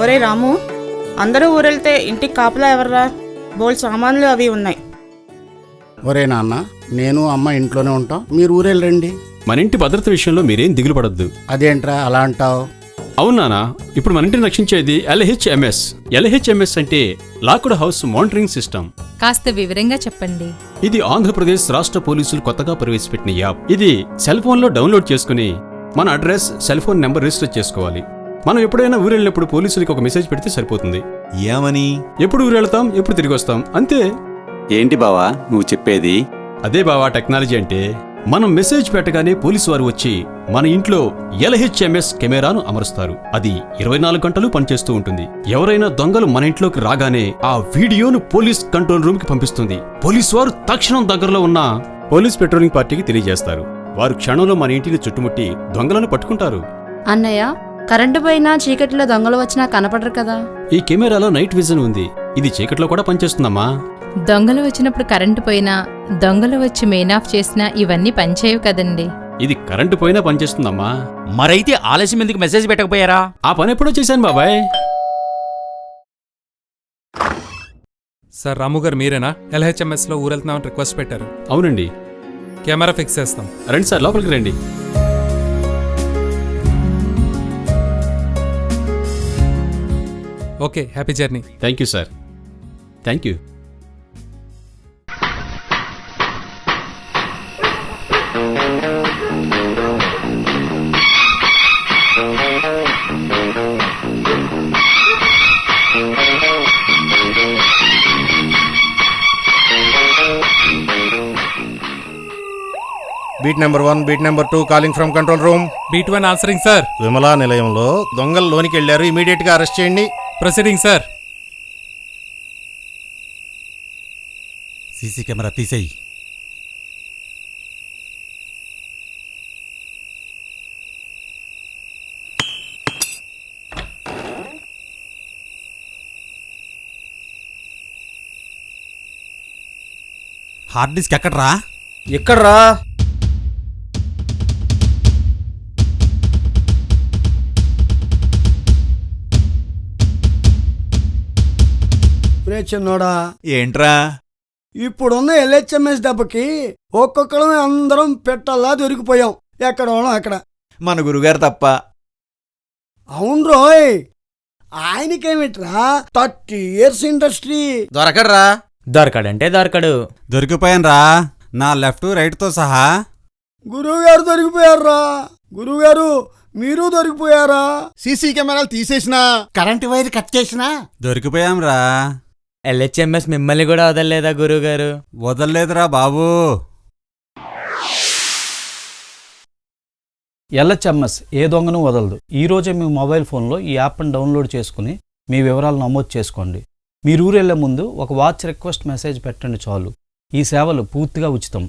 ఒరే రాము, అందరూ ఊరెళ్తే ఇంటికి కాపలా ఎవర్రా? బోల్ సామాన్లు అవి ఉన్నాయి. ఒరే నాన్న, నేను అమ్మ ఇంట్లోనే ఉంటాం, మీరు ఊరెళ్ళండి. మన ఇంటి భద్రత విషయంలో మీరేం దిగులు పడద్దు. అదేంట్రా అలా అంటావు? అవునానా, ఇప్పుడు మన ఇంటిని రక్షించేది LHMS. LHMS అంటే లాక్డ్ హౌస్ మానిటరింగ్ సిస్టమ్. కాస్త వివరంగా చెప్పండి. ఇది ఆంధ్రప్రదేశ్ రాష్ట్ర పోలీసులు కొత్తగా ప్రవేశపెట్టిన యాప్. ఇది సెల్ ఫోన్ లో డౌన్లోడ్ చేసుకుని మన address, cell phone number register చేసుకోవాలి. మనం ఎప్పుడైనా ఊరెళ్ళినప్పుడు పోలీసులకి ఒక మెసేజ్ పెడితే సరిపోతుంది. ఏమని? ఎప్పుడు ఊరెళ్తాం, ఎప్పుడు తిరిగి వస్తాం, అంతే. ఏంటి బావా నువ్వు చెప్పేది? అదే బావా టెక్నాలజీ అంటే. మనం మెసేజ్ పెట్టగానే పోలీసు వారు వచ్చి మన ఇంట్లో LHMS కెమెరాను అమరుస్తారు. అది 24 గంటలు పనిచేస్తూ ఉంటుంది. ఎవరైనా దొంగలు మన ఇంట్లోకి రాగానే ఆ వీడియోను పోలీస్ కంట్రోల్ రూమ్ కి పంపిస్తుంది. పోలీసు వారు తక్షణం దగ్గరలో ఉన్న పోలీస్ పెట్రోలింగ్ పార్టీకి తెలియజేస్తారు. వారు క్షణంలో మన ఇంటిని చుట్టుముట్టి దొంగలను పట్టుకుంటారు. అన్నయ్య, కరెంటు పోయినా చీకటిలో దొంగలు వచ్చినా కనపడరు కదా. ఈ కెమెరాలో నైట్ విజన్ ఉంది. ఇది చీకట్లో కూడా పనిచేస్తుందమ్మా. దొంగలు వచ్చినప్పుడు కరెంటు పోయినా, దొంగలు వచ్చి మెయిన్ ఆఫ్ చేసినా ఇవన్నీ పనిచేయవు కదండి. ఇది కరెంటు పోయినా పనిచేస్తుందమ్మా. మరైతే ఆలస్యం ఎందుకు మెసేజ్ పెట్టకపోయారా? ఆ పని ఎప్పుడో చేశాను బాబాయ్. సార్, రాము గారు మీరేనా? LHMS లో ఊరెళ్తున్నామని రిక్వెస్ట్ పెట్టారు. అవునండి. కెమెరా ఫిక్స్ చేస్తాం. రండి సార్, లోపలికి రండి. Okay, happy journey. Thank you sir, thank you. Beat number 1, beat number 2 calling from control room. Beat 1 answering sir. Vimala నిలయంలో దొంగలు లోనికి వెళ్లారు, ఇమీడియట్ గా అరెస్ట్ చేయండి. Proceeding sir. సీసీ కెమెరా తీసేయి. హార్డ్ డిస్క్ ఎక్కడ్రా? ఎక్కడ్రా? చిన్నోడా, ఏంట్రా? ఇప్పుడున్న LHMS దెబ్బకి ఒక్కొక్కడం అందరం పెట్టల్లా దొరికిపోయాం. ఎక్కడోనో అక్కడ. మన గురుగారు తప్ప. అవును రోయ్, ఆయనకేమిట్రా 30 years ఇండస్ట్రీ. దొరకడ్రా? దొరకడంటే దొరకడు. దొరికిపోయాను రా, నా లెఫ్ట్ రైట్ తో సహా. గురువుగారు దొరికిపోయారా? గురువుగారు మీరు దొరికిపోయారా? సీసీ కెమెరాలు తీసేసినా, కరెంటు వైర్ కట్ చేసినా దొరికిపోయాం రా. LHMS మిమ్మల్ని కూడా వదలలేదా గురుగారు? వదలలేదురా బాబు. LHMS ఏ దొంగను వదలదు. ఈరోజే మీ మొబైల్ ఫోన్లో ఈ యాప్ను డౌన్లోడ్ చేసుకుని మీ వివరాలు నమోదు చేసుకోండి. మీరు ఊరెళ్లే ముందు ఒక వాచ్ రిక్వెస్ట్ మెసేజ్ పెట్టండి చాలు. ఈ సేవలు పూర్తిగా ఉచితం.